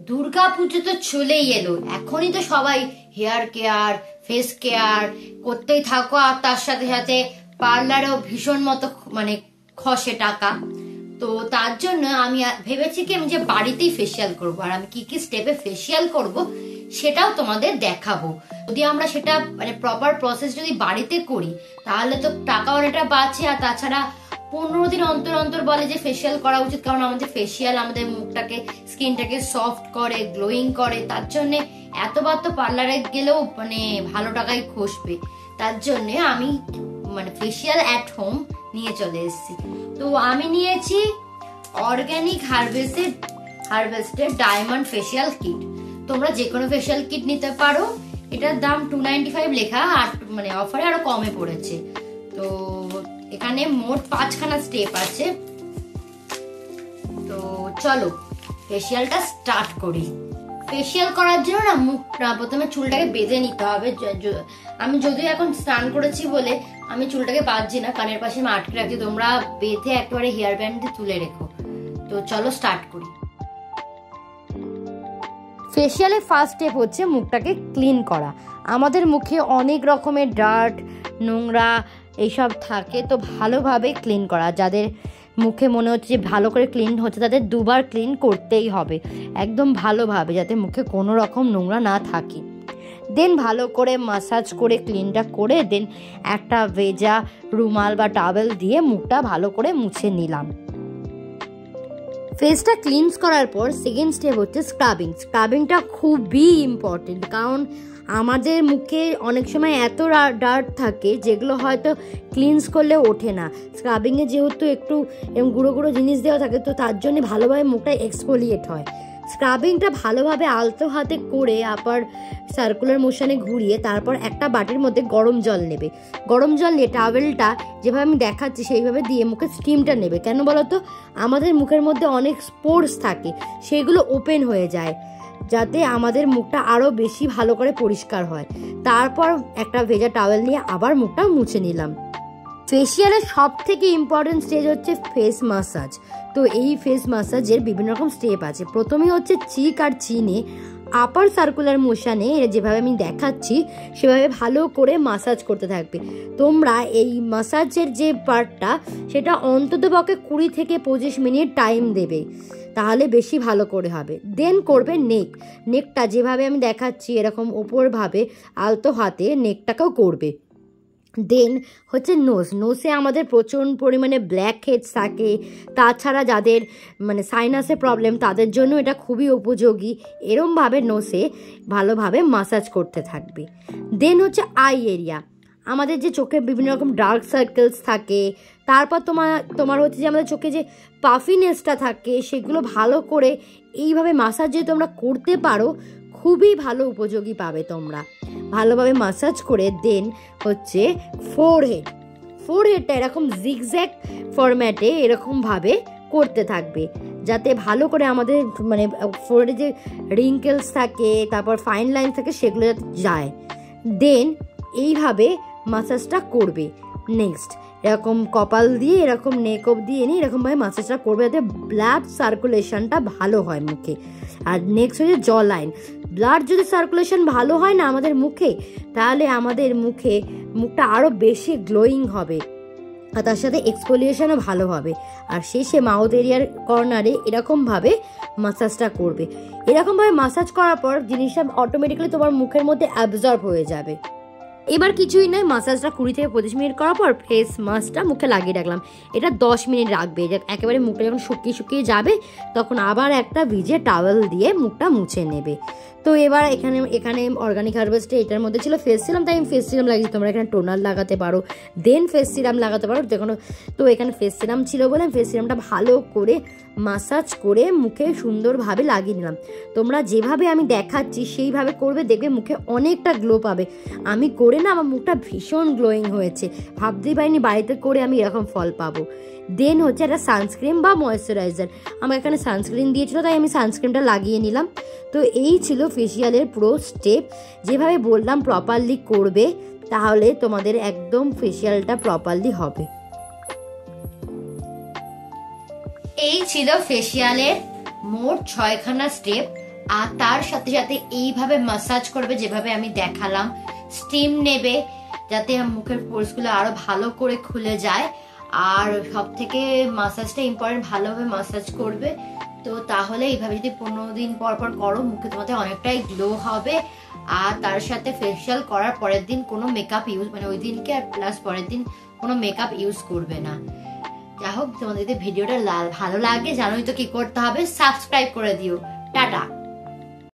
দুর্গাপুজো তো চলেই এলো, এখনই তো সবাই হেয়ার কেয়ার ফেস কেয়ার করতেই থাকো, আর তার সাথে সাথে পার্লারেও ভীষণ মতো মানে খসে টাকা। তো তার জন্য আমি ভেবেছি কি আমি যে বাড়িতেই ফেসিয়াল করবো, আর আমি কি কি স্টেপে ফেসিয়াল করব সেটাও তোমাদের দেখাবো। যদি আমরা সেটা মানে প্রপার প্রসেস যদি বাড়িতে করি তাহলে তো টাকা অনেকটা বাঁচে, আর তাছাড়া 15 দিন অন্তর অন্তর বলে যে ফেসিয়াল করা উচিত, কারণ আমাদের ফেসিয়াল আমাদের মুখটাকে স্কিনটাকে সফট করে, গ্লোয়িং করে। তার জন্য এতবার তো পার্লারে গেলেও মানে ভালো টাকাই খসবে। তার জন্য আমি মানে ফেসিয়াল অ্যাট হোম নিয়ে চলে এসেছি। তো আমি নিয়েছি অর্গানিক হারভেস্টের ডায়মন্ড ফেসিয়াল কিট। তোমরা যে কোনো ফেসিয়াল কিট নিতে পারো, এটার দাম 295 লেখা, আর মানে অফারে আরো কমে পড়েছে। তো এখানে মোট 5খানা স্টেপ আছে। তো চলো ফেসিয়ালটা স্টার্ট করি। ফেসিয়াল করার জন্য না মুখটা প্রথমে চুলটাকে বেঁধে নিতে হবে। আমি যদিও এখন স্নান করেছি বলে আমি চুলটাকে বাঁধছি না, কানের পাশে আমি আটকে রাখছি, তোমরা বেঁধে একেবারে হেয়ার ব্যান্ড দিয়ে তুলে রেখো। তো চলো স্টার্ট করি। ফেসিয়ালের ফার্স্ট স্টেপ হচ্ছে মুখটাকে ক্লিন করা। আমাদের মুখে অনেক রকমের ডার্ট, নোংরা এইসব থাকে, তো ভালোভাবে ক্লিন করা। যাদের মুখে মনে হচ্ছে যে ভালো করে ক্লিন হচ্ছে তাদের দুবার ক্লিন করতেই হবে, একদম ভালোভাবে, যাতে মুখে কোনো রকম নোংরা না থাকে। দেন ভালো করে মাসাজ করে ক্লিনটা করে দেন একটা ভেজা রুমাল বা টাওয়েল দিয়ে মুখটা ভালো করে মুছে নিলাম। ফেসটা ক্লিনস করার পর সেকেন্ড স্টেপ হচ্ছে স্ক্রাবিং। স্ক্রাবিংটা খুবই ইম্পর্টেন্ট, কারণ আমাদের মুখে অনেক সময় এত ডার্ট থাকে যেগুলো হয়তো ক্লিনস করলে ওঠে না। স্ক্রাবিংয়ে যেহেতু একটু গুঁড়ো গুঁড়ো জিনিস দেওয়া থাকে, তো তার জন্য ভালোভাবে মুখটা এক্সফোলিয়েট হয়। স্ক্রাবিংটা ভালোভাবে আলতো হাতে করে আবার সার্কুলার মোশনে ঘুরিয়ে তারপর একটা বাটির মধ্যে গরম জল নেবে। গরম জল নিয়ে টাওয়েলটা যেভাবে আমি দেখাচ্ছি সেইভাবে দিয়ে মুখে স্টিমটা নেবে। কেন বলো তো, আমাদের মুখের মধ্যে অনেক স্পোর্স থাকে, সেগুলো ওপেন হয়ে যায়, যাতে আমাদের মুখটা আরও বেশি ভালো করে পরিষ্কার হয়। তারপর একটা ভেজা টাওয়েল নিয়ে আবার মুখটা মুছে নিলাম। ফেসিয়ালের সব থেকে ইম্পর্টেন্ট স্টেজ হচ্ছে ফেস মাসাজ। তো এই ফেস মাসাজের বিভিন্ন রকম স্টেপ আছে। প্রথমেই হচ্ছে চিক আর চিনে আপার সার্কুলার মোশনে যেভাবে আমি দেখাচ্ছি সেভাবে ভালো করে মাসাজ করতে থাকবে। তোমরা এই মাসাজের যে পার্টটা সেটা অন্ততপক্ষে 20 থেকে 25 মিনিট টাইম দেবে, তাহলে বেশি ভালো করে হবে। দেন করবে নেকটা যেভাবে আমি দেখাচ্ছি এরকম ওপরভাবে আলতো হাতে নেকটাকেও করবে। দেন হচ্ছে নোসে আমাদের প্রচুর পরিমাণে ব্ল্যাক হেডস থাকে, তাছাড়া যাদের মানে সাইনাসের প্রবলেম তাদের জন্য এটা খুবই উপযোগী। এরমভাবে নোসে ভালোভাবে মাসাজ করতে থাকবে। দেন হচ্ছে আই এরিয়া, আমাদের যে চোখে বিভিন্ন রকম ডার্ক সার্কেলস থাকে, তারপর তোমার হচ্ছে যে আমাদের চোখে যে পাফিনেসটা থাকে, সেগুলো ভালো করে এইভাবে মাসাজ যদি তোমরা করতে পারো খুবই ভালো উপযোগী পাবে তোমরা। ভালোভাবে মাসাজ করে দেন হচ্ছে ফোরহেডটা এরকম জিগজ্যাগ ফরম্যাটে এরকমভাবে করতে থাকবে, যাতে ভালো করে আমাদের মানে ফোরহেডে যে রিঙ্কেলস থাকে, তারপর ফাইন লাইন থাকে, সেগুলো যাতে যায়। দেন এইভাবে মাসাজটা করবে। নেক্সট এরকম কপাল দিয়ে এরকম নেক অবধি এনে এরকমভাবে মাসাজটা করবে, যাতে ব্লাড সার্কুলেশনটা ভালো হয় মুখে। আর নেক্সট হচ্ছে জ লাইন। ব্লাড যদি সার্কুলেশন ভালো হয় না আমাদের মুখে, তাহলে আমাদের মুখটা আরও বেশি গ্লোয়িং হবে, আর তার সাথে এক্সফোলিয়েশনও ভালো হবে। আর শেষে মাউথ এরিয়ার কর্নারে এরকমভাবে মাসাজটা করবে। এরকমভাবে মাসাজ করার পর জিনিসটা অটোমেটিক্যালি তোমার মুখের মধ্যে অ্যাবজর্ব হয়ে যাবে। এবার কিছুই নয়, মাসাজটা 20 থেকে 25 মিনিট করার পর ফেস মাস্কটা মুখে লাগিয়ে রাখলাম। এটা 10 মিনিট রাখবে, একেবারে মুখটা যখন শুকিয়ে যাবে তখন আবার একটা ভিজে টাওয়েল দিয়ে মুখটা মুছে নেবে। তো এবার এখানে অর্গানিক হারভেস্টে এটার মধ্যে ছিল ফেস সিরাম, তাই আমি ফেস সিরাম লাগিয়েছি। তোমরা এখানে টোনার লাগাতে পারো, দেন ফেস সিরাম লাগাতে পারো যেকোনো। তো এখানে ফেস সিরাম ছিল বলে আমি ফেস সিরামটা ভালো করে মাসাজ করে মুখে সুন্দরভাবে লাগিয়ে নিলাম। তোমরা যেভাবে আমি দেখাচ্ছি সেইভাবে করবে, দেখবে মুখে অনেকটা গ্লো পাবে। আমি করে না আমার মুখটা ভীষণ গ্লোয়িং হয়েছে, ভাবতেই পারিনি বাড়িতে করে আমি এরকম ফল পাবো। দেন হচ্ছে একটা সানস্ক্রিন বা ময়েশ্চারাইজার, আমার এখানে সানস্ক্রিন দিয়েছিল তাই আমি সানস্ক্রিনটা লাগিয়ে নিলাম। তো এই ছিল ফেসিয়ালের পুরো স্টেপ। যেভাবে বললাম প্রপারলি করবে, তাহলে তোমাদের একদম ফেসিয়ালটা প্রপারলি হবে। এই ছিল ফেসিয়ালের মোট 6খানা স্টেপ। আর তার সাথে সাথে এইভাবে মাসাজ করবে যেভাবে আমি দেখালাম, স্টিম নেবে যাতে মুখের পোর্সগুলো আরো ভালো করে খুলে যায়। আর সব থেকে মাসাজটা ইম্পর্টেন্ট, ভালোভাবে মাসাজ করবে। তো তাহলে এইভাবে যদি 15 দিন পর পর করো, মুখে তোমাদের অনেকটাই গ্লো হবে। আর তার সাথে ফেসিয়াল করার পরের দিন কোনো মেকআপ ইউজ, মানে ওই দিনকে আর প্লাস পরের দিন কোনো মেকআপ ইউজ করবে না। যা হোক, তোমাদের যদি ভিডিওটা ভালো লাগে, জানোই তো কি করতে হবে, সাবস্ক্রাইব করে দিও। টাটা।